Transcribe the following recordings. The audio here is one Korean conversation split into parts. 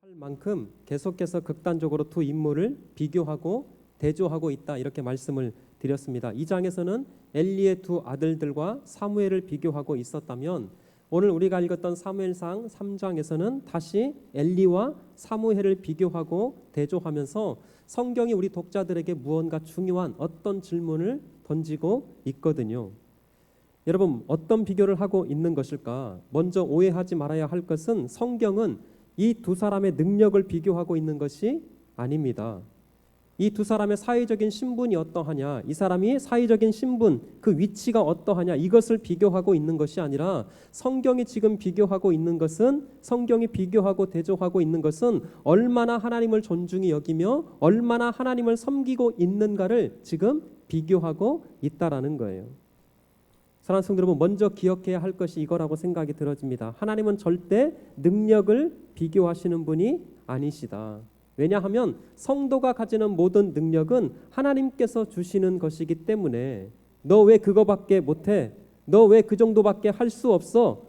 할 만큼 계속해서 극단적으로 두 인물을 비교하고 대조하고 있다 이렇게 말씀을 드렸습니다. 이 장에서는 엘리의 두 아들들과 사무엘을 비교하고 있었다면 오늘 우리가 읽었던 사무엘상 3장에서는 다시 엘리와 사무엘을 비교하고 대조하면서 성경이 우리 독자들에게 무언가 중요한 어떤 질문을 던지고 있거든요. 여러분, 어떤 비교를 하고 있는 것일까? 먼저 오해하지 말아야 할 것은 성경은 이 두 사람의 능력을 비교하고 있는 것이 아닙니다. 이 두 사람의 사회적인 신분이 어떠하냐, 이 사람이 사회적인 신분, 그 위치가 어떠하냐, 이것을 비교하고 있는 것이 아니라 성경이 지금 비교하고 있는 것은, 성경이 비교하고 대조하고 있는 것은 얼마나 하나님을 존중히 여기며 얼마나 하나님을 섬기고 있는가를 지금 비교하고 있다라는 거예요. 사랑하는 성도 여러분, 먼저 기억해야 할 것이 이거라고 생각이 들어집니다. 하나님은 절대 능력을 비교하시는 분이 아니시다. 왜냐하면 성도가 가지는 모든 능력은 하나님께서 주시는 것이기 때문에 너 왜 그거밖에 못해? 너 왜 그 정도밖에 할 수 없어?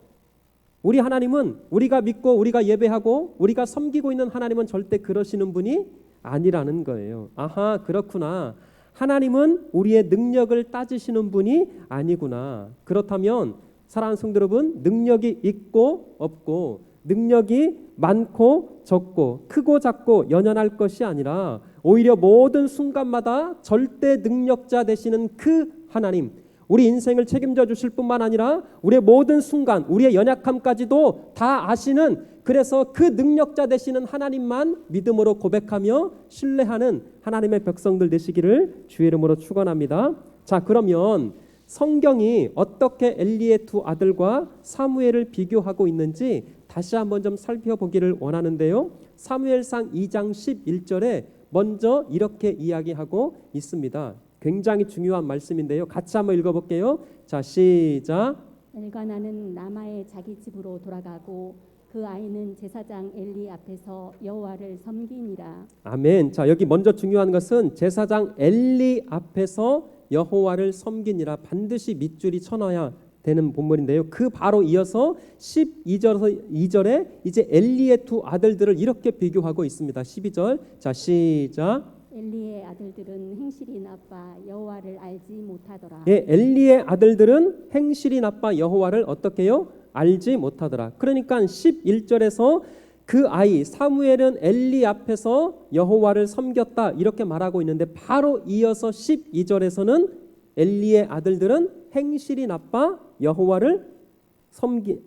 우리 하나님은 우리가 믿고 우리가 예배하고 우리가 섬기고 있는 하나님은 절대 그러시는 분이 아니라는 거예요. 아하, 그렇구나. 하나님은 우리의 능력을 따지시는 분이 아니구나. 그렇다면 사랑하는 성도 여러분, 능력이 있고 없고 능력이 많고 적고 크고 작고 연연할 것이 아니라 오히려 모든 순간마다 절대 능력자 되시는 그 하나님, 우리 인생을 책임져 주실 뿐만 아니라 우리의 모든 순간, 우리의 연약함까지도 다 아시는, 그래서 그 능력자 되시는 하나님만 믿음으로 고백하며 신뢰하는 하나님의 백성들 되시기를 주의 이름으로 축원합니다. 자, 그러면 성경이 어떻게 엘리의 두 아들과 사무엘을 비교하고 있는지 다시 한번 좀 살펴보기를 원하는데요. 사무엘상 2장 11절에 먼저 이렇게 이야기하고 있습니다. 굉장히 중요한 말씀인데요. 같이 한번 읽어볼게요. 자, 시작. 엘가나는 라마의 자기 집으로 돌아가고 그 아이는 제사장 엘리 앞에서 여호와를 섬기니라. 아멘. 자, 여기 먼저 중요한 것은 제사장 엘리 앞에서 여호와를 섬기니라, 반드시 밑줄이 쳐놔야 되는 본문인데요. 그 바로 이어서 12절에 이제 엘리의 두 아들들을 이렇게 비교하고 있습니다. 12절. 자, 시작. 엘리의 아들들은 행실이 나빠 여호와를 알지 못하더라. 예, 엘리의 아들들은 행실이 나빠 여호와를 어떻게 해요? 알지 못하더라. 그러니까 11절에서 그 아이 사무엘은 엘리 앞에서 여호와를 섬겼다 이렇게 말하고 있는데 바로 이어서 12절에서는 엘리의 아들들은 행실이 나빠 여호와를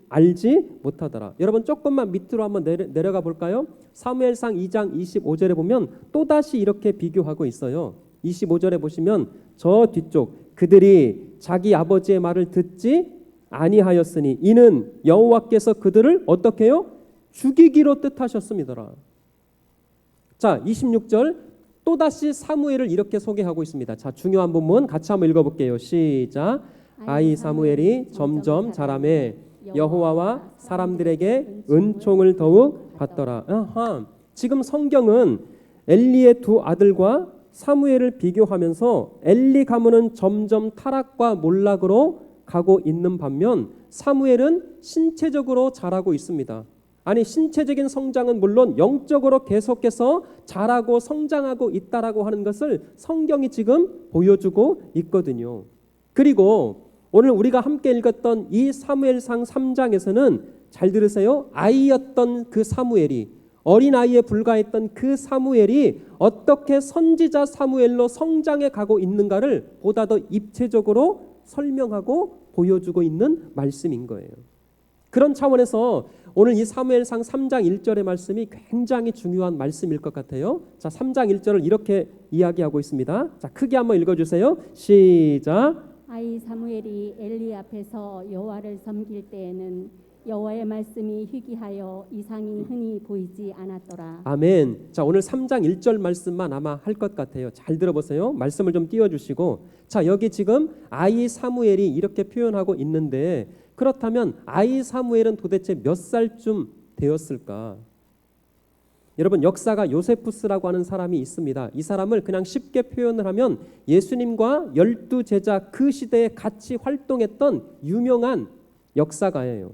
알지 못하더라. 여러분 조금만 밑으로 한번 내려가 볼까요? 사무엘상 2장 25절에 보면 또다시 이렇게 비교하고 있어요. 25절에 보시면 저 뒤쪽 그들이 자기 아버지의 말을 듣지 아니하였으니 이는 여호와께서 그들을 어떻게 해요? 죽이기로 뜻하셨습니다. 자, 26절 또다시 사무엘을 이렇게 소개하고 있습니다. 자, 중요한 본문 같이 한번 읽어볼게요. 시작. 아이 사무엘이 점점 자라매 여호와와 사람들에게 은총을 더욱 받더라. 아하, 지금 성경은 엘리의 두 아들과 사무엘을 비교하면서 엘리 가문은 점점 타락과 몰락으로 가고 있는 반면 사무엘은 신체적으로 자라고 있습니다. 아니, 신체적인 성장은 물론 영적으로 계속해서 자라고 성장하고 있다라고 하는 것을 성경이 지금 보여주고 있거든요. 그리고 오늘 우리가 함께 읽었던 이 사무엘상 3장에서는 잘 들으세요. 아이였던 그 사무엘이, 어린아이에 불과했던 그 사무엘이 어떻게 선지자 사무엘로 성장해 가고 있는가를 보다 더 입체적으로 설명하고 보여주고 있는 말씀인 거예요. 그런 차원에서 오늘 이 사무엘상 3장 1절의 말씀이 굉장히 중요한 말씀일 것 같아요. 자, 3장 1절을 이렇게 이야기하고 있습니다. 자, 크게 한번 읽어주세요. 시작. 아이 사무엘이 엘리 앞에서 여호와를 섬길 때에는 여호와의 말씀이 희귀하여 이상이 흔히 보이지 않았더라. 아멘. 자, 오늘 3장 1절 말씀만 아마 할 것 같아요. 잘 들어보세요. 말씀을 좀 띄워주시고. 자, 여기 지금 아이 사무엘이 이렇게 표현하고 있는데 그렇다면 아이 사무엘은 도대체 몇 살쯤 되었을까? 여러분, 역사가 요세푸스라고 하는 사람이 있습니다. 이 사람을 그냥 쉽게 표현을 하면 예수님과 12제자 그 시대에 같이 활동했던 유명한 역사가예요.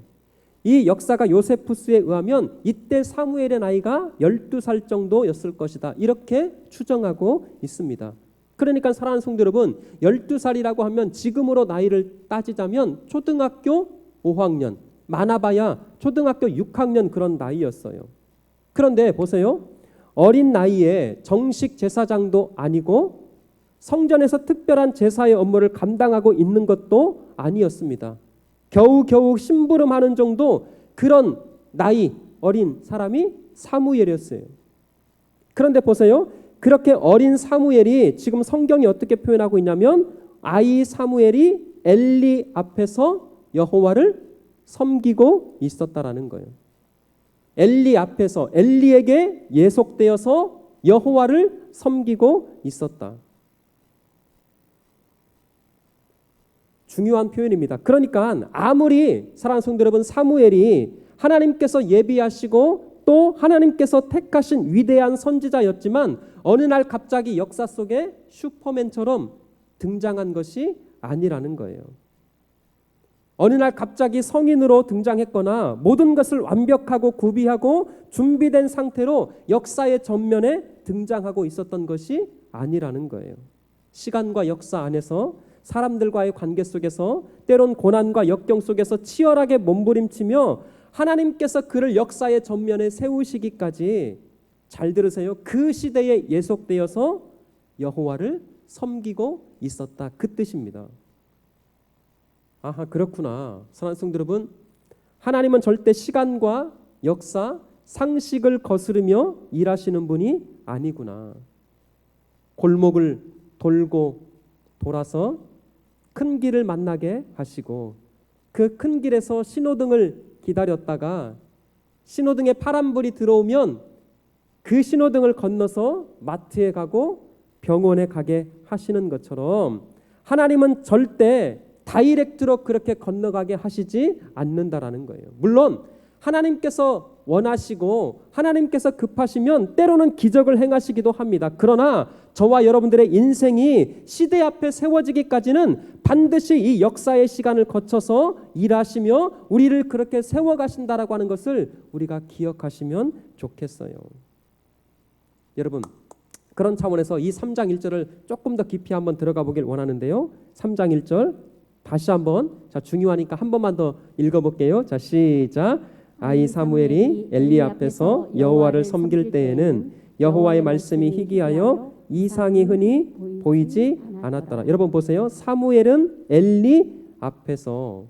이 역사가 요세푸스에 의하면 이때 사무엘의 나이가 12살 정도였을 것이다. 이렇게 추정하고 있습니다. 그러니까 사랑하는 성도 여러분, 12살이라고 하면 지금으로 나이를 따지자면 초등학교 5학년, 많아봐야 초등학교 6학년 그런 나이였어요. 그런데 보세요. 어린 나이에 정식 제사장도 아니고 성전에서 특별한 제사의 업무를 감당하고 있는 것도 아니었습니다. 겨우겨우 심부름하는 정도 그런 나이 어린 사람이 사무엘이었어요. 그런데 보세요. 그렇게 어린 사무엘이 지금 성경이 어떻게 표현하고 있냐면 아이 사무엘이 엘리 앞에서 여호와를 섬기고 있었다라는 거예요. 엘리 앞에서 엘리에게 예속되어서 여호와를 섬기고 있었다. 중요한 표현입니다. 그러니까 아무리 사랑하는 성도 여러분 사무엘이 하나님께서 예비하시고 또 하나님께서 택하신 위대한 선지자였지만 어느 날 갑자기 역사 속에 슈퍼맨처럼 등장한 것이 아니라는 거예요. 어느 날 갑자기 성인으로 등장했거나 모든 것을 완벽하고 구비하고 준비된 상태로 역사의 전면에 등장하고 있었던 것이 아니라는 거예요. 시간과 역사 안에서 사람들과의 관계 속에서 때론 고난과 역경 속에서 치열하게 몸부림치며 하나님께서 그를 역사의 전면에 세우시기까지 잘 들으세요. 그 시대에 예속되어서 여호와를 섬기고 있었다. 그 뜻입니다. 아하, 그렇구나. 사랑하는 성도 여러분, 하나님은 절대 시간과 역사, 상식을 거스르며 일하시는 분이 아니구나. 골목을 돌고 돌아서 큰 길을 만나게 하시고 그 큰 길에서 신호등을 기다렸다가 신호등에 파란불이 들어오면 그 신호등을 건너서 마트에 가고 병원에 가게 하시는 것처럼 하나님은 절대 다이렉트로 그렇게 건너가게 하시지 않는다라는 거예요. 물론 하나님께서 원하시고 하나님께서 급하시면 때로는 기적을 행하시기도 합니다. 그러나 저와 여러분들의 인생이 시대 앞에 세워지기까지는 반드시 이 역사의 시간을 거쳐서 일하시며 우리를 그렇게 세워가신다라고 하는 것을 우리가 기억하시면 좋겠어요. 여러분, 그런 차원에서 이 3장 1절을 조금 더 깊이 한번 들어가 보길 원하는데요. 3장 1절 다시 한번, 자, 중요하니까 한 번만 더 읽어볼게요. 자, 시작. 아이 사무엘이 엘리 앞에서 여호와를 섬길 때에는 여호와의 말씀이 희귀하여 이상이 흔히 보이지 않았더라. 여러분 보세요. 사무엘은 엘리 앞에서,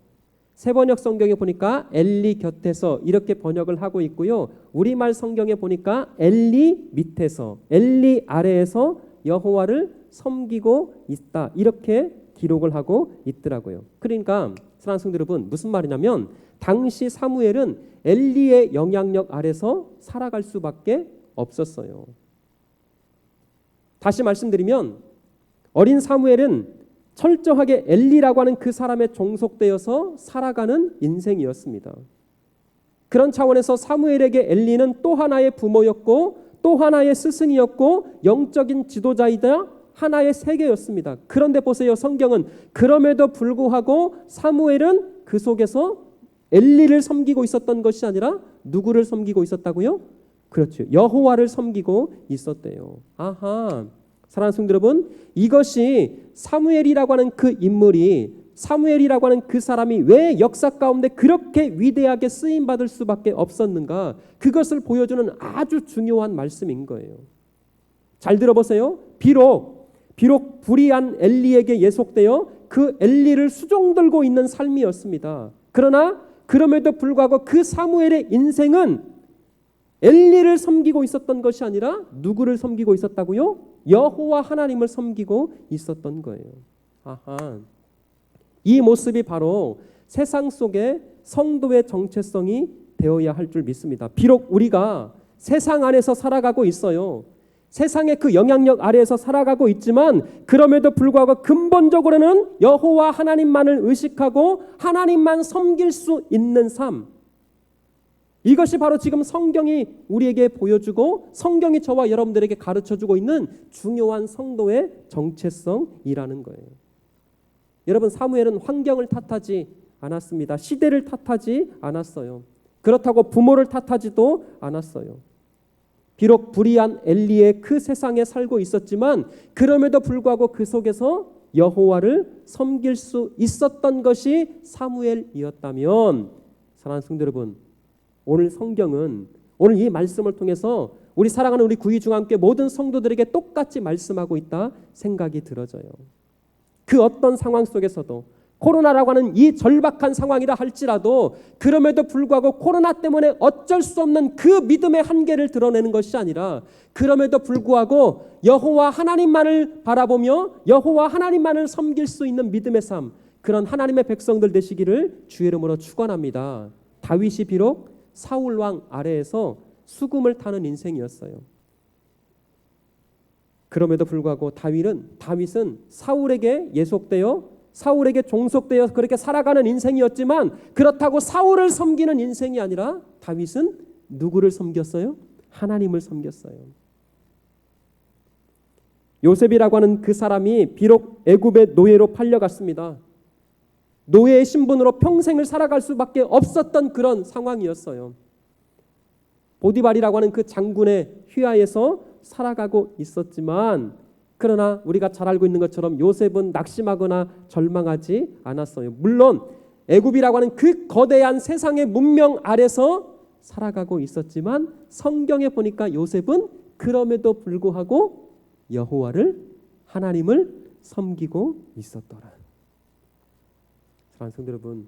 세번역 성경에 보니까 엘리 곁에서 이렇게 번역을 하고 있고요. 우리말 성경에 보니까 엘리 밑에서, 엘리 아래에서 여호와를 섬기고 있다. 이렇게 기록을 하고 있더라고요. 그러니까 사랑하는 성도 여러분, 무슨 말이냐면 당시 사무엘은 엘리의 영향력 아래서 살아갈 수밖에 없었어요. 다시 말씀드리면 어린 사무엘은 철저하게 엘리라고 하는 그 사람에 종속되어서 살아가는 인생이었습니다. 그런 차원에서 사무엘에게 엘리는 또 하나의 부모였고 또 하나의 스승이었고 영적인 지도자이자 하나의 세계였습니다. 그런데 보세요. 성경은 그럼에도 불구하고 사무엘은 그 속에서 엘리를 섬기고 있었던 것이 아니라 누구를 섬기고 있었다고요? 그렇죠. 여호와를 섬기고 있었대요. 아하, 사랑하는 성도 여러분, 이것이 사무엘이라고 하는 그 인물이, 사무엘이라고 하는 그 사람이 왜 역사 가운데 그렇게 위대하게 쓰임받을 수밖에 없었는가, 그것을 보여주는 아주 중요한 말씀인 거예요. 잘 들어보세요. 비록 불의한 엘리에게 예속되어 그 엘리를 수종들고 있는 삶이었습니다. 그러나 그럼에도 불구하고 그 사무엘의 인생은 엘리를 섬기고 있었던 것이 아니라 누구를 섬기고 있었다고요? 여호와 하나님을 섬기고 있었던 거예요. 아하. 이 모습이 바로 세상 속에 성도의 정체성이 되어야 할 줄 믿습니다. 비록 우리가 세상 안에서 살아가고 있어요. 세상의 그 영향력 아래에서 살아가고 있지만 그럼에도 불구하고 근본적으로는 여호와 하나님만을 의식하고 하나님만 섬길 수 있는 삶, 이것이 바로 지금 성경이 우리에게 보여주고 성경이 저와 여러분들에게 가르쳐주고 있는 중요한 성도의 정체성이라는 거예요. 여러분, 사무엘은 환경을 탓하지 않았습니다. 시대를 탓하지 않았어요. 그렇다고 부모를 탓하지도 않았어요. 비록 불의한 엘리의 그 세상에 살고 있었지만 그럼에도 불구하고 그 속에서 여호와를 섬길 수 있었던 것이 사무엘이었다면, 사랑하는 성도 여러분, 오늘 성경은 오늘 이 말씀을 통해서 우리 사랑하는 우리 구의중앙교회 모든 성도들에게 똑같이 말씀하고 있다 생각이 들어져요. 그 어떤 상황 속에서도 코로나라고 하는 이 절박한 상황이라 할지라도 그럼에도 불구하고 코로나 때문에 어쩔 수 없는 그 믿음의 한계를 드러내는 것이 아니라 그럼에도 불구하고 여호와 하나님만을 바라보며 여호와 하나님만을 섬길 수 있는 믿음의 삶, 그런 하나님의 백성들 되시기를 주의 이름으로 축원합니다. 다윗이 비록 사울 왕 아래에서 수금을 타는 인생이었어요. 그럼에도 불구하고 다윗은 사울에게 예속되어 사울에게 종속되어 그렇게 살아가는 인생이었지만 그렇다고 사울을 섬기는 인생이 아니라 다윗은 누구를 섬겼어요? 하나님을 섬겼어요. 요셉이라고 하는 그 사람이 비록 애굽의 노예로 팔려갔습니다. 노예의 신분으로 평생을 살아갈 수밖에 없었던 그런 상황이었어요. 보디발이라고 하는 그 장군의 휘하에서 살아가고 있었지만 그러나 우리가 잘 알고 있는 것처럼 요셉은 낙심하거나 절망하지 않았어요. 물론 애굽이라고 하는 그 거대한 세상의 문명 아래서 살아가고 있었지만 성경에 보니까 요셉은 그럼에도 불구하고 여호와를 하나님을 섬기고 있었더라. 사랑하는 성도 여러분,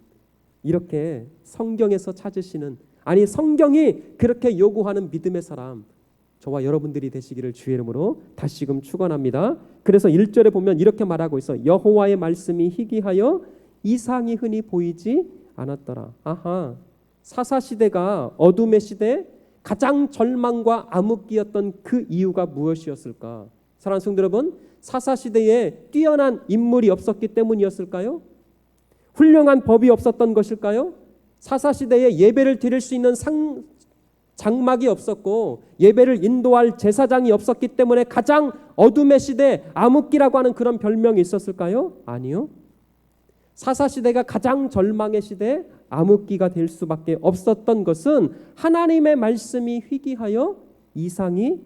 이렇게 성경에서 찾으시는, 아니 성경이 그렇게 요구하는 믿음의 사람, 저와 여러분들이 되시기를 주의 이름으로 다시금 축원합니다. 그래서 1절에 보면 이렇게 말하고 있어. 여호와의 말씀이 희귀하여 이상이 흔히 보이지 않았더라. 아하, 사사시대가 어둠의 시대, 가장 절망과 암흑기였던 그 이유가 무엇이었을까? 사랑하는 성도 여러분, 사사시대에 뛰어난 인물이 없었기 때문이었을까요? 훌륭한 법이 없었던 것일까요? 사사시대에 예배를 드릴 수 있는 장막이 없었고 예배를 인도할 제사장이 없었기 때문에 가장 어둠의 시대, 암흑기라고 하는 그런 별명이 있었을까요? 아니요. 사사시대가 가장 절망의 시대, 암흑기가 될 수밖에 없었던 것은 하나님의 말씀이 희귀하여 이상이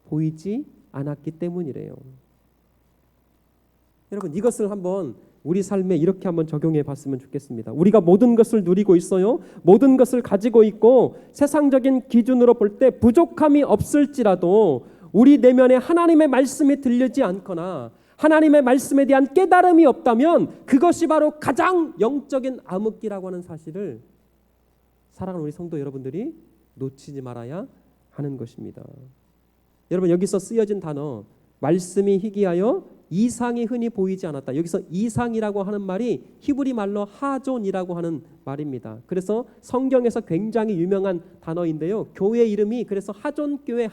보이지 않았기 때문이래요. 여러분, 이것을 한번 우리 삶에 이렇게 한번 적용해 봤으면 좋겠습니다. 우리가 모든 것을 누리고 있어요. 모든 것을 가지고 있고 세상적인 기준으로 볼 때 부족함이 없을지라도 우리 내면에 하나님의 말씀이 들리지 않거나 하나님의 말씀에 대한 깨달음이 없다면 그것이 바로 가장 영적인 암흑기라고 하는 사실을 사랑하는 우리 성도 여러분들이 놓치지 말아야 하는 것입니다. 여러분, 여기서 쓰여진 단어 말씀이 희귀하여 이상이 흔히 보이지 않았다. 여기서 이상이라고 하는 말이 히브리 말로 하존이라고 하는 말입니다. 그래서 성경에서 굉장히 유명한 단어인데요. 교회 이름이 그래서 하존교회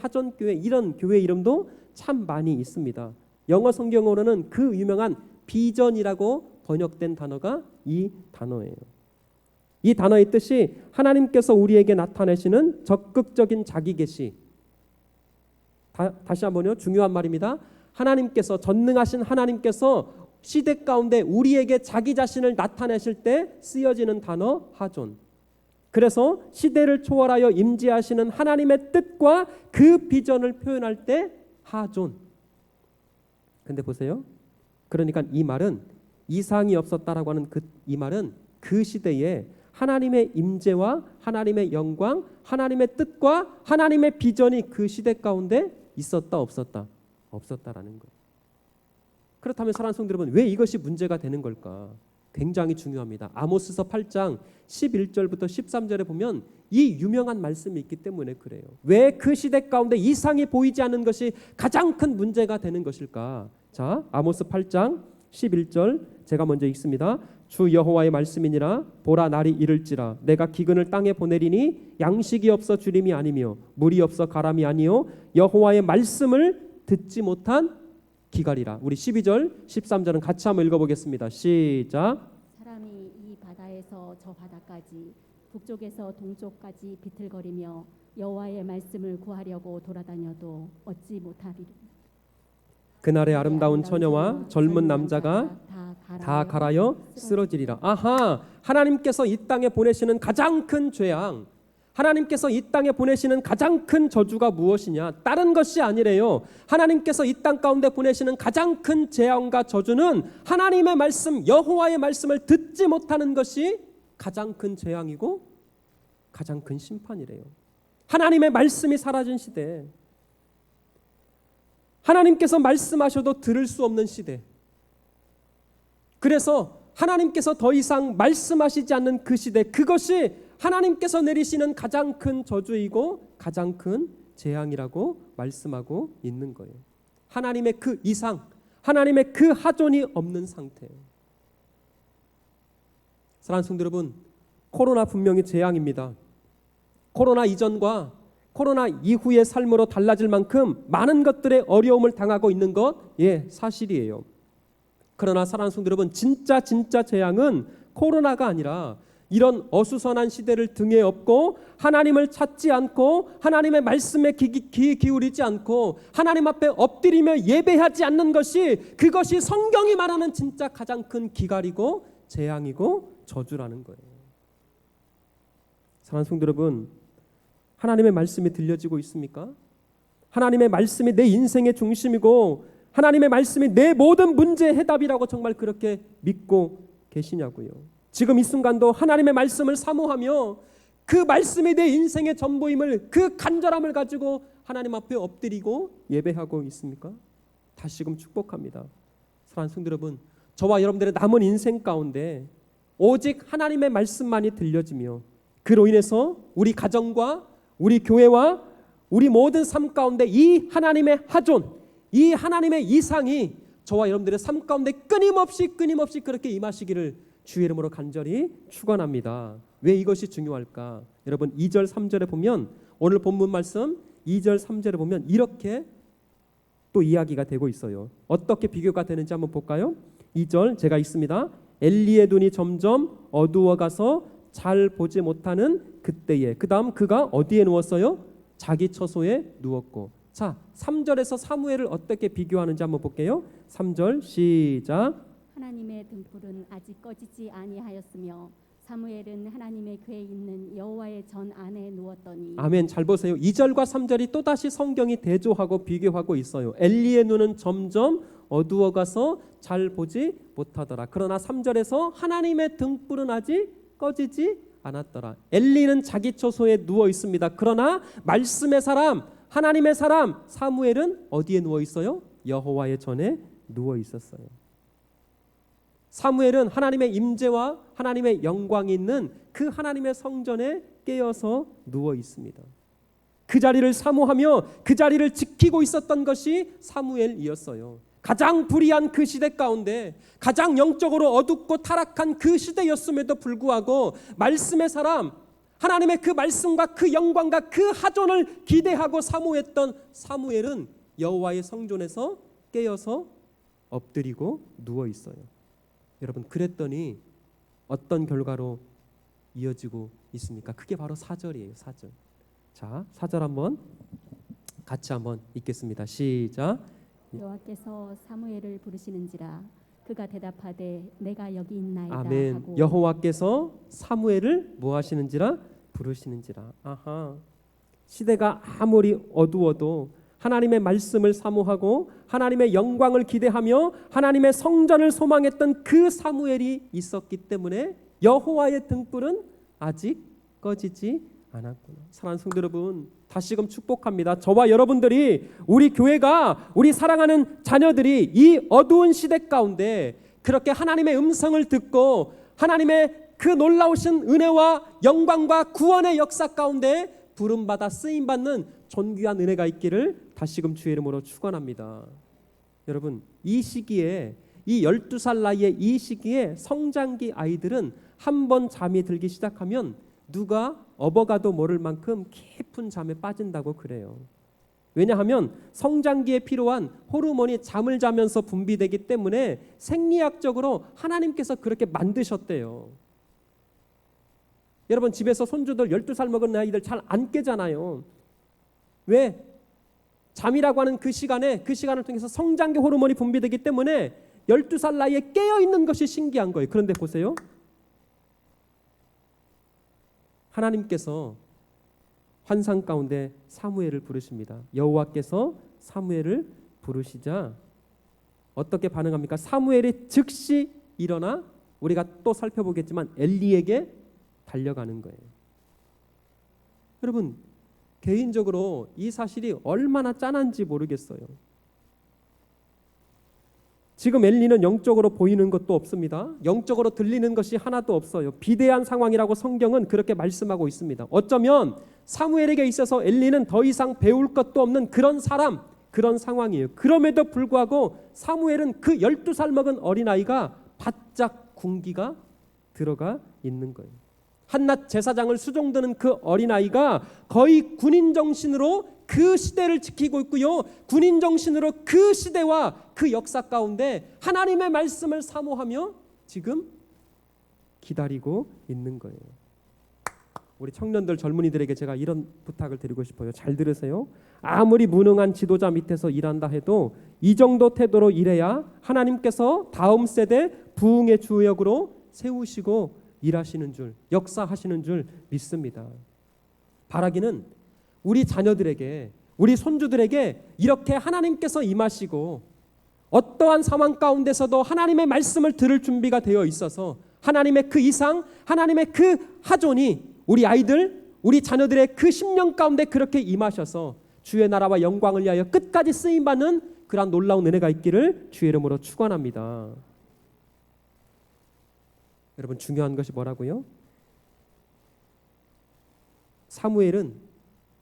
이런 교회 이름도 참 많이 있습니다. 영어 성경으로는 그 유명한 비전이라고 번역된 단어가 이 단어예요. 이 단어의 뜻이 하나님께서 우리에게 나타내시는 적극적인 자기 계시. 다시 한번요. 중요한 말입니다. 하나님께서, 전능하신 하나님께서 시대 가운데 우리에게 자기 자신을 나타내실 때 쓰여지는 단어 하존. 그래서 시대를 초월하여 임재하시는 하나님의 뜻과 그 비전을 표현할 때 하존. 근데 보세요. 그러니까 이 말은 이상이 없었다라고 하는 이 말은 그 시대에 하나님의 임재와 하나님의 영광, 하나님의 뜻과 하나님의 비전이 그 시대 가운데 있었다 없었다? 없었다라는 거예요. 그렇다면 사랑하는 성도 여러분, 왜 이것이 문제가 되는 걸까? 굉장히 중요합니다. 아모스서 8장 11절부터 13절에 보면 이 유명한 말씀이 있기 때문에 그래요. 왜 그 시대 가운데 이상이 보이지 않는 것이 가장 큰 문제가 되는 것일까? 자, 아모스 8장 11절 제가 먼저 읽습니다. 주 여호와의 말씀이니라. 보라, 날이 이를지라. 내가 기근을 땅에 보내리니 양식이 없어 주림이 아니며 물이 없어 가람이 아니요 여호와의 말씀을 듣지 못한 기갈이라. 우리 12절 13절은 같이 한번 읽어보겠습니다. 시작. 사람이 이 바다에서 저 바다까지 북쪽에서 동쪽까지 비틀거리며 여호와의 말씀을 구하려고 돌아다녀도 얻지 못하리라. 그날의 아름다운 처녀와 젊은 남자가 다 갈아여 쓰러지리라. 아하, 하나님께서 이 땅에 보내시는 가장 큰 재앙, 하나님께서 이 땅에 보내시는 가장 큰 저주가 무엇이냐? 다른 것이 아니래요. 하나님께서 이 땅 가운데 보내시는 가장 큰 재앙과 저주는 하나님의 말씀, 여호와의 말씀을 듣지 못하는 것이 가장 큰 재앙이고 가장 큰 심판이래요. 하나님의 말씀이 사라진 시대, 하나님께서 말씀하셔도 들을 수 없는 시대, 그래서 하나님께서 더 이상 말씀하시지 않는 그 시대, 그것이 하나님께서 내리시는 가장 큰 저주이고 가장 큰 재앙이라고 말씀하고 있는 거예요. 하나님의 그 이상, 하나님의 그 하존이 없는 상태. 사랑하는 성도 여러분, 코로나 분명히 재앙입니다. 코로나 이전과 코로나 이후의 삶으로 달라질 만큼 많은 것들의 어려움을 당하고 있는 것, 사실이에요. 그러나 사랑하는 성도 여러분, 진짜 재앙은 코로나가 아니라 이런 어수선한 시대를 등에 업고 하나님을 찾지 않고 하나님의 말씀에 귀 기울이지 않고 하나님 앞에 엎드리며 예배하지 않는 것이, 그것이 성경이 말하는 진짜 가장 큰 기갈이고 재앙이고 저주라는 거예요. 사랑하는 성도 여러분, 하나님의 말씀이 들려지고 있습니까? 하나님의 말씀이 내 인생의 중심이고 하나님의 말씀이 내 모든 문제의 해답이라고 정말 그렇게 믿고 계시냐고요. 지금 이 순간도 하나님의 말씀을 사모하며 그 말씀이 내 인생의 전부임을, 그 간절함을 가지고 하나님 앞에 엎드리고 예배하고 있습니까? 다시금 축복합니다. 사랑하는 성도 여러분, 저와 여러분들의 남은 인생 가운데 오직 하나님의 말씀만이 들려지며 그로 인해서 우리 가정과 우리 교회와 우리 모든 삶 가운데 이 하나님의 하존, 이 하나님의 이상이 저와 여러분들의 삶 가운데 끊임없이 그렇게 임하시기를 주의 이름으로 간절히 축원합니다. 왜 이것이 중요할까? 여러분 2절 3절에 보면, 오늘 본문 말씀 2절 3절에 보면 이렇게 또 이야기가 되고 있어요. 어떻게 비교가 되는지 한번 볼까요? 2절 제가 읽습니다. 엘리의 눈이 점점 어두워가서 잘 보지 못하는 그때에, 그 다음 그가 어디에 누웠어요? 자기 처소에 누웠고. 자, 3절에서 사무엘을 어떻게 비교하는지 한번 볼게요. 3절 시작. 하나님의 등불은 아직 꺼지지 아니하였으며 사무엘은 하나님의 궤에 있는 여호와의 전 안에 누웠더니. 아멘. 잘 보세요. 2절과 3절이 또다시 성경이 대조하고 비교하고 있어요. 엘리의 눈은 점점 어두워가서 잘 보지 못하더라. 그러나 3절에서 하나님의 등불은 아직 꺼지지 않았더라. 엘리는 자기 처소에 누워 있습니다. 그러나 말씀의 사람, 하나님의 사람 사무엘은 어디에 누워 있어요? 여호와의 전에 누워 있었어요. 사무엘은 하나님의 임재와 하나님의 영광이 있는 그 하나님의 성전에 깨어서 누워 있습니다. 그 자리를 사모하며 그 자리를 지키고 있었던 것이 사무엘이었어요. 가장 불의한 그 시대 가운데 가장 영적으로 어둡고 타락한 그 시대였음에도 불구하고 말씀의 사람, 하나님의 그 말씀과 그 영광과 그 하존을 기대하고 사모했던 사무엘은 여호와의 성전에서 깨어서 엎드리고 누워 있어요. 여러분, 그랬더니 어떤 결과로 이어지고 있습니까? 그게 바로 4절이에요. 4절. 자, 4절 한번 같이 한번 읽겠습니다. 시작. 여호와께서 사무엘을 부르시는지라 그가 대답하되 내가 여기 있나이다 아멘. 하고. 여호와께서 사무엘을 뭐 하시는지라? 부르시는지라. 아하. 시대가 아무리 어두워도 하나님의 말씀을 사모하고 하나님의 영광을 기대하며 하나님의 성전을 소망했던 그 사무엘이 있었기 때문에 여호와의 등불은 아직 꺼지지 않았구나. 사랑하는 성도 여러분, 다시금 축복합니다. 저와 여러분들이, 우리 교회가, 우리 사랑하는 자녀들이 이 어두운 시대 가운데 그렇게 하나님의 음성을 듣고 하나님의 그 놀라우신 은혜와 영광과 구원의 역사 가운데 부름받아 쓰임받는 존귀한 은혜가 있기를 다시금 주의 이름으로 축원합니다. 여러분, 이 시기에, 이 12살 나이에 이 시기에 성장기 아이들은 한번 잠이 들기 시작하면 누가 업어가도 모를 만큼 깊은 잠에 빠진다고 그래요. 왜냐하면 성장기에 필요한 호르몬이 잠을 자면서 분비되기 때문에 생리학적으로 하나님께서 그렇게 만드셨대요. 여러분, 집에서 손주들 12살 먹은 아이들 잘 안 깨잖아요. 왜? 잠이라고 하는 그 시간을 통해서 성장기 호르몬이 분비되기 때문에 12살 나이에 깨어있는 것이 신기한 거예요. 그런데 보세요. 하나님께서 환상 가운데 사무엘을 부르십니다. 여호와께서 사무엘을 부르시자 어떻게 반응합니까? 사무엘이 즉시 일어나 우리가 또 살펴보겠지만 엘리에게 달려가는 거예요. 여러분, 개인적으로 이 사실이 얼마나 짠한지 모르겠어요. 지금 엘리는 영적으로 보이는 것도 없습니다. 영적으로 들리는 것이 하나도 없어요. 비대한 상황이라고 성경은 그렇게 말씀하고 있습니다. 어쩌면 사무엘에게 있어서 엘리는 더 이상 배울 것도 없는 그런 사람, 그런 상황이에요. 그럼에도 불구하고 사무엘은 그 12살 먹은 어린아이가 바짝 군기가 들어가 있는 거예요. 한낱 제사장을 수종드는 그 어린아이가 거의 군인 정신으로 그 시대를 지키고 있고요. 군인 정신으로 그 시대와 그 역사 가운데 하나님의 말씀을 사모하며 지금 기다리고 있는 거예요. 우리 청년들 젊은이들에게 제가 이런 부탁을 드리고 싶어요. 잘 들으세요. 아무리 무능한 지도자 밑에서 일한다 해도 이 정도 태도로 일해야 하나님께서 다음 세대 부흥의 주역으로 세우시고 일하시는 줄, 역사하시는 줄 믿습니다. 바라기는 우리 자녀들에게, 우리 손주들에게 이렇게 하나님께서 임하시고 어떠한 상황 가운데서도 하나님의 말씀을 들을 준비가 되어 있어서 하나님의 그 이상, 하나님의 그 하존이 우리 아이들, 우리 자녀들의 그 10년 가운데 그렇게 임하셔서 주의 나라와 영광을 위하여 끝까지 쓰임받는 그러한 놀라운 은혜가 있기를 주의 이름으로 축원합니다. 여러분, 중요한 것이 뭐라고요? 사무엘은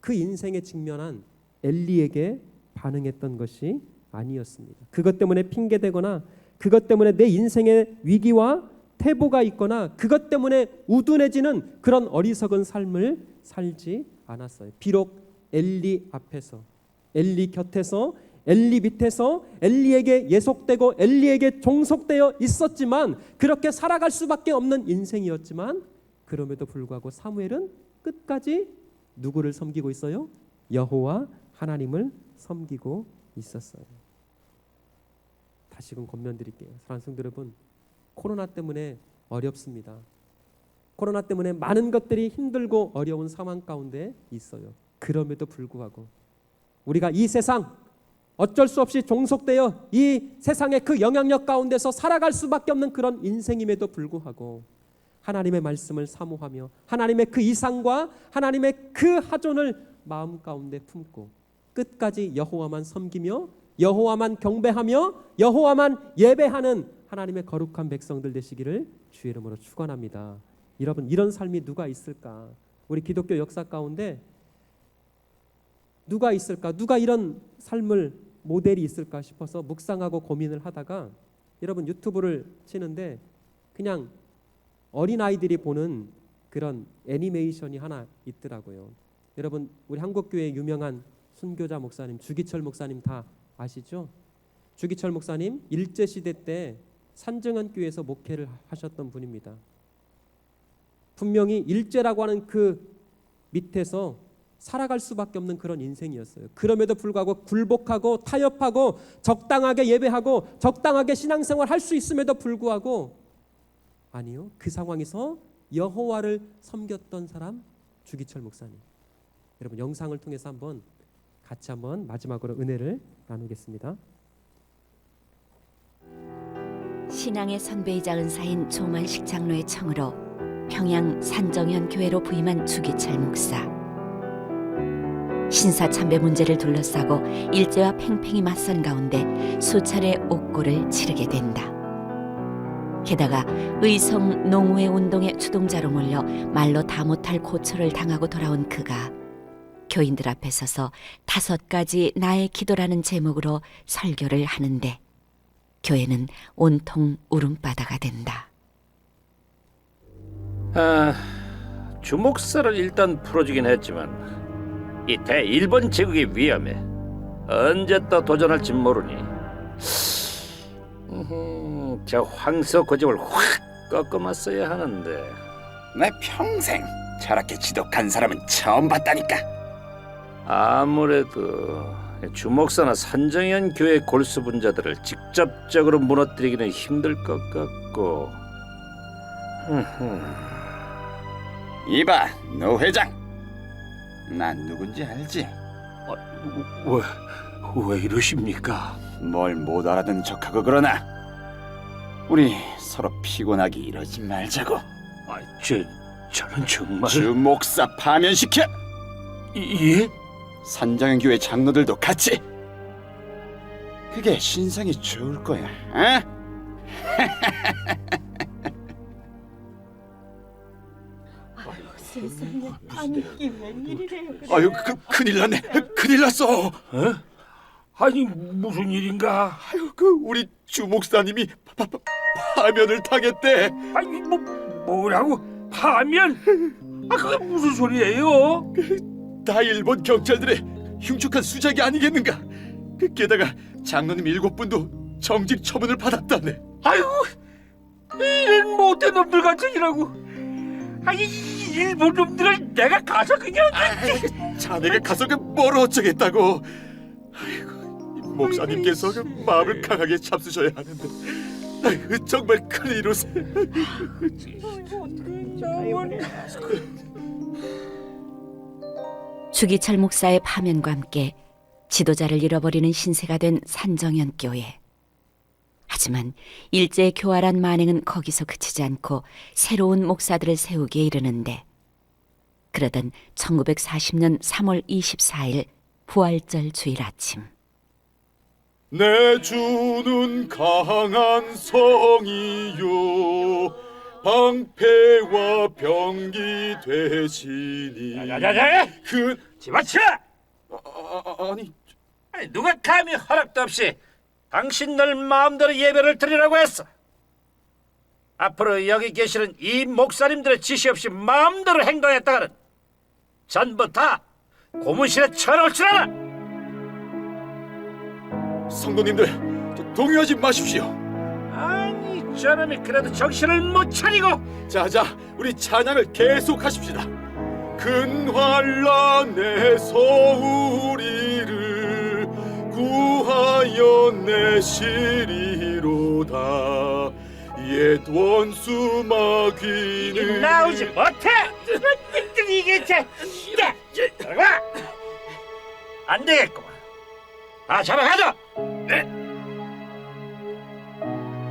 그 인생에 직면한 엘리에게 반응했던 것이 아니었습니다. 그것 때문에 핑계대거나 그것 때문에 내 인생의 위기와 태보가 있거나 그것 때문에 우둔해지는 그런 어리석은 삶을 살지 않았어요. 비록 엘리 앞에서, 엘리 곁에서, 엘리 밑에서 엘리에게 예속되고 엘리에게 종속되어 있었지만, 그렇게 살아갈 수밖에 없는 인생이었지만, 그럼에도 불구하고 사무엘은 끝까지 누구를 섬기고 있어요? 여호와 하나님을 섬기고 있었어요. 다시금 권면드릴게요. 사랑하는 성도 여러분, 코로나 때문에 어렵습니다. 코로나 때문에 많은 것들이 힘들고 어려운 상황 가운데 있어요. 그럼에도 불구하고 우리가 이 세상 어쩔 수 없이 종속되어 이 세상의 그 영향력 가운데서 살아갈 수밖에 없는 그런 인생임에도 불구하고 하나님의 말씀을 사모하며 하나님의 그 이상과 하나님의 그 하존을 마음 가운데 품고 끝까지 여호와만 섬기며 여호와만 경배하며 여호와만 예배하는 하나님의 거룩한 백성들 되시기를 주의 이름으로 축원합니다. 여러분, 이런 삶이 누가 있을까? 우리 기독교 역사 가운데 누가 있을까? 누가 이런 삶을 모델이 있을까 싶어서 묵상하고 고민을 하다가 여러분, 유튜브를 치는데 그냥 어린아이들이 보는 그런 애니메이션이 하나 있더라고요. 여러분, 우리 한국교회 유명한 순교자 목사님 주기철 목사님 다 아시죠? 주기철 목사님 일제시대 때 산증원 교회에서 목회를 하셨던 분입니다. 분명히 일제라고 하는 그 밑에서 살아갈 수밖에 없는 그런 인생이었어요. 그럼에도 불구하고 굴복하고 타협하고 적당하게 예배하고 적당하게 신앙생활 할 수 있음에도 불구하고 아니요, 그 상황에서 여호와를 섬겼던 사람 주기철 목사님. 여러분, 영상을 통해서 같이 마지막으로 은혜를 나누겠습니다. 신앙의 선배이자 은사인 조만식 장로의 청으로 평양 산정현 교회로 부임한 주기철 목사. 신사참배 문제를 둘러싸고 일제와 팽팽히 맞선 가운데 수차례 옥고를 치르게 된다. 게다가 의성 농우회 운동의 주동자로 몰려 말로 다 못할 고초를 당하고 돌아온 그가 교인들 앞에 서서 5가지 나의 기도라는 제목으로 설교를 하는데 교회는 온통 울음바다가 된다. 주목사를 일단 풀어주긴 했지만 이 대일본 제국의 위험에 언제 또 도전할지 모르니 저 황서 고집을 확 꺾어맞서야 하는데. 내 평생 저렇게 지독한 사람은 처음 봤다니까. 아무래도 주목사나 산정현 교회 골수 분자들을 직접적으로 무너뜨리기는 힘들 것 같고. 이봐, 노 회장. 난 누군지 알지? 왜 이러십니까? 뭘 못 알아듣는 척하고 그러나 우리 서로 피곤하게 이러지 말자고. 저는 정말. 주 목사 파면시켜. 예? 산정현 교회 장로들도 같이. 그게 신상이 좋을 거야. 어? 세상에 아니 이게 웬일이래요? 아유, 큰일 났네. 큰일 났어. 아니 무슨 일인가? 아유, 우리 주 목사님이 파면을 당했대. 아니 뭐라고? 파면? 그게 무슨 소리예요? 다 일본 경찰들의 흉측한 수작이 아니겠는가? 게다가 장로님 7분도 정직 처분을 받았다네. 아이고 이런 못된 놈들 같은 이라고. 아니 일본 놈들을 내가 가서 그냥. 자네가 가서 뭘 어쩌겠다고. 아이고, 목사님께서 마음을 강하게 잡수셔야 하는데. 아이고, 정말 큰일이로세. 주기철 목사의 파면과 함께 지도자를 잃어버리는 신세가 된 산정현 교회. 하지만 일제의 교활한 만행은 거기서 그치지 않고 새로운 목사들을 세우기에 이르는데, 그러던 1940년 3월 24일 부활절 주일 아침, 내 주는 강한 성이요 방패와 병기 되시니. 야야야야! 집어치워! 아니 누가 감히 허락도 없이 당신들 마음대로 예배를 드리라고 했어? 앞으로 여기 계시는 이 목사님들의 지시 없이 마음대로 행동했다가는 전부 다 고문실에 쳐넣을 줄 알아! 성도님들, 동요하지 마십시오. 아니 저놈이 그래도 정신을 못 차리고. 자자, 우리 찬양을 계속하십시다. 근환란에서 우리를 구하여 내시리로다. 옛 원수 마귀는 나오지 못해! 이게 들어가! 안 되겠구만. 잡아가자!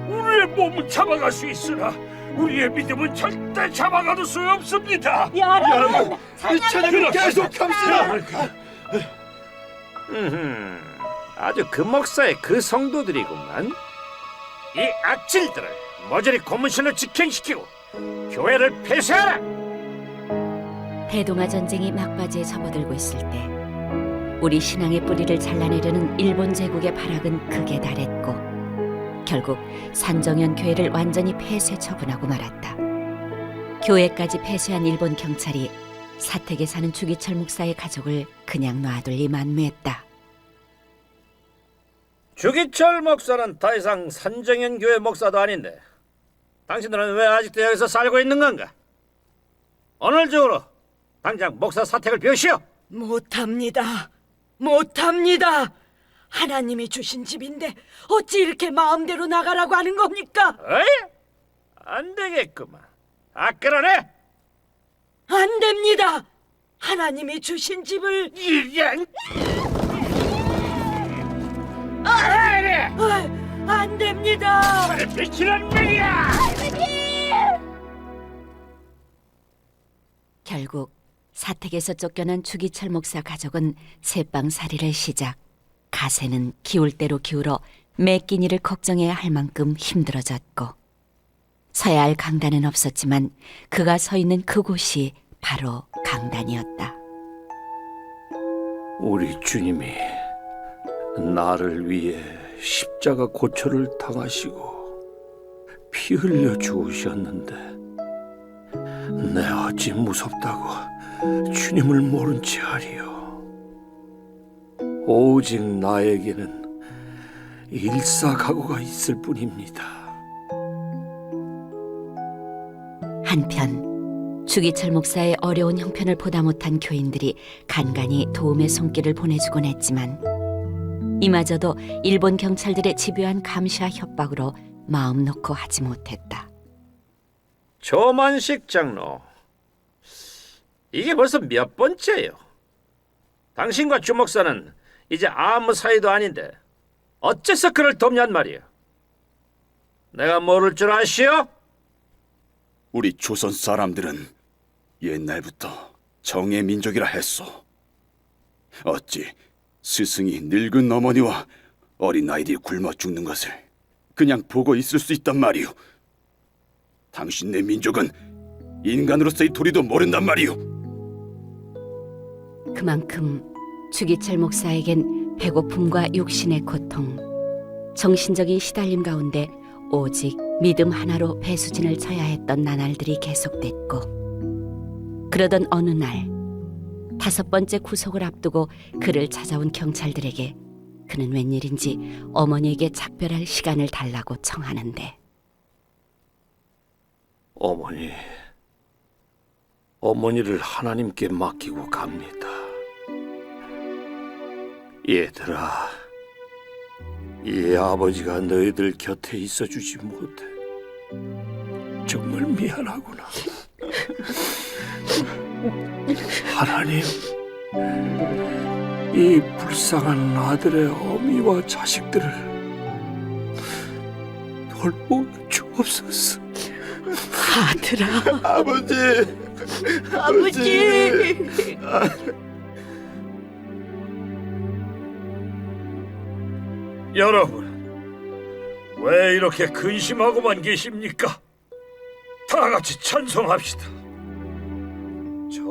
우리의 몸은 잡아갈 수 있으나 우리의 믿음은 절대 잡아가도 소용없습니다. 여러분, 우리 찬양을 계속합시다. 아주 그 목사의 그 성도들이구만. 이 악질들을 모조리 고문실로 직행시키고 교회를 폐쇄하라. 대동아 전쟁이 막바지에 접어들고 있을 때 우리 신앙의 뿌리를 잘라내려는 일본 제국의 발악은 극에 달했고, 결국 산정현 교회를 완전히 폐쇄 처분하고 말았다. 교회까지 폐쇄한 일본 경찰이 사택에 사는 주기철 목사의 가족을 그냥 놔둘리 만무했다. 주기철 목사는 더 이상 산정현 교회 목사도 아닌데 당신들은 왜 아직도 여기서 살고 있는 건가? 오늘 중으로 당장 목사 사택을 비우시오. 못합니다. 하나님이 주신 집인데 어찌 이렇게 마음대로 나가라고 하는 겁니까? 어이? 안 되겠구만. 그러네. 안 됩니다. 하나님이 주신 집을 이런. 안 됩니다. 미치는 놈이야. 결국 사택에서 쫓겨난 주기철 목사 가족은 새빵살이를 시작. 가세는 기울 대로 기울어 매 끼니를 걱정해야 할 만큼 힘들어졌고, 서야 할 강단은 없었지만 그가 서 있는 그곳이 바로 강단이었다. 우리 주님이 나를 위해 십자가 고초를 당하시고 피 흘려 죽으셨는데 내 어찌 무섭다고 주님을 모른 채 하리요. 오직 나에게는 일사각오가 있을 뿐입니다. 한편 주기철 목사의 어려운 형편을 보다 못한 교인들이 간간히 도움의 손길을 보내주곤 했지만 이마저도 일본 경찰들의 집요한 감시와 협박으로 마음 놓고 하지 못했다. 조만식 장로, 이게 벌써 몇 번째요? 당신과 주목사는 이제 아무 사이도 아닌데 어째서 그를 돕냔 말이야? 내가 모를 줄 아시오? 우리 조선 사람들은 옛날부터 정의 민족이라 했소. 어찌 스승이 늙은 어머니와 어린 아이들이 굶어 죽는 것을 그냥 보고 있을 수 있단 말이오. 당신네 민족은 인간으로서의 도리도 모른단 말이오. 그만큼 주기철 목사에겐 배고픔과 육신의 고통, 정신적인 시달림 가운데 오직 믿음 하나로 배수진을 쳐야 했던 나날들이 계속됐고, 그러던 어느 날 5번째 구속을 앞두고 그를 찾아온 경찰들에게 그는 웬일인지 어머니에게 작별할 시간을 달라고 청하는데, 어머니를 하나님께 맡기고 갑니다. 얘들아, 이 아버지가 너희들 곁에 있어주지 못해 정말 미안하구나. 하나님, 이 불쌍한 아들의 어미와 자식들을 돌보 주옵소서. 아들아, 아버지, 아버지. 여러분, 왜 이렇게 근심하고만 계십니까? 다 같이 찬송합시다. 저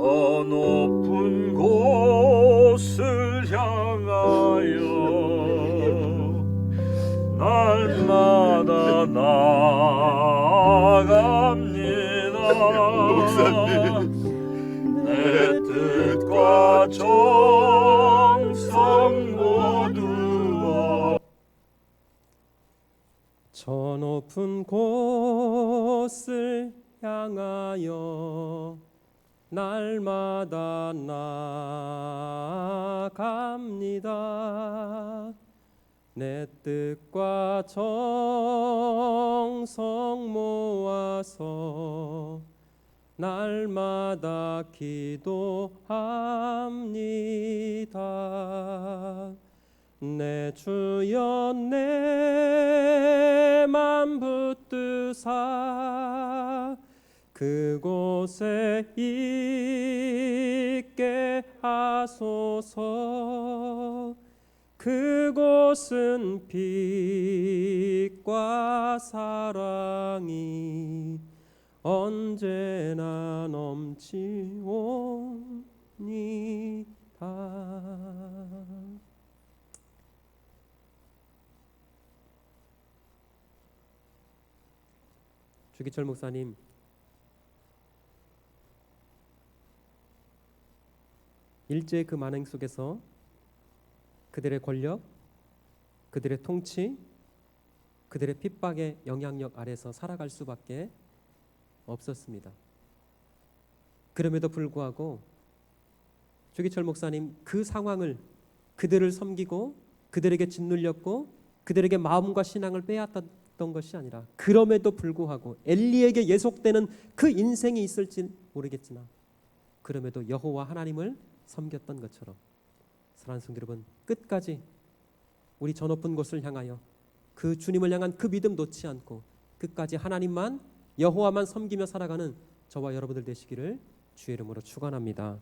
높은 곳을 향하여 날마다 나아갑니다. 목사님. 내 뜻과 정성 모두 저 높은 곳을 향하여 날마다 나아갑니다. 내 뜻과 정성 모아서 날마다 기도합니다. 내 주여 내 맘 붙드사 그곳에 있게 하소서. 그곳은 빛과 사랑이 언제나 넘치옵니다. 주기철 목사님, 일제의 그 만행 속에서 그들의 권력, 그들의 통치, 그들의 핍박의 영향력 아래서 살아갈 수밖에 없었습니다. 그럼에도 불구하고 주기철 목사님, 그 상황을 그들을 섬기고 그들에게 짓눌렸고 그들에게 마음과 신앙을 빼앗았던 것이 아니라, 그럼에도 불구하고 엘리에게 예속되는 그 인생이 있을지 모르겠지만 그럼에도 여호와 하나님을 섬겼던 것처럼, 사랑하는 성도 여러분, 끝까지 우리 저 높은 곳을 향하여 그 주님을 향한 그 믿음 놓지 않고 끝까지 하나님만, 여호와만 섬기며 살아가는 저와 여러분들 되시기를 주의 이름으로 축원합니다.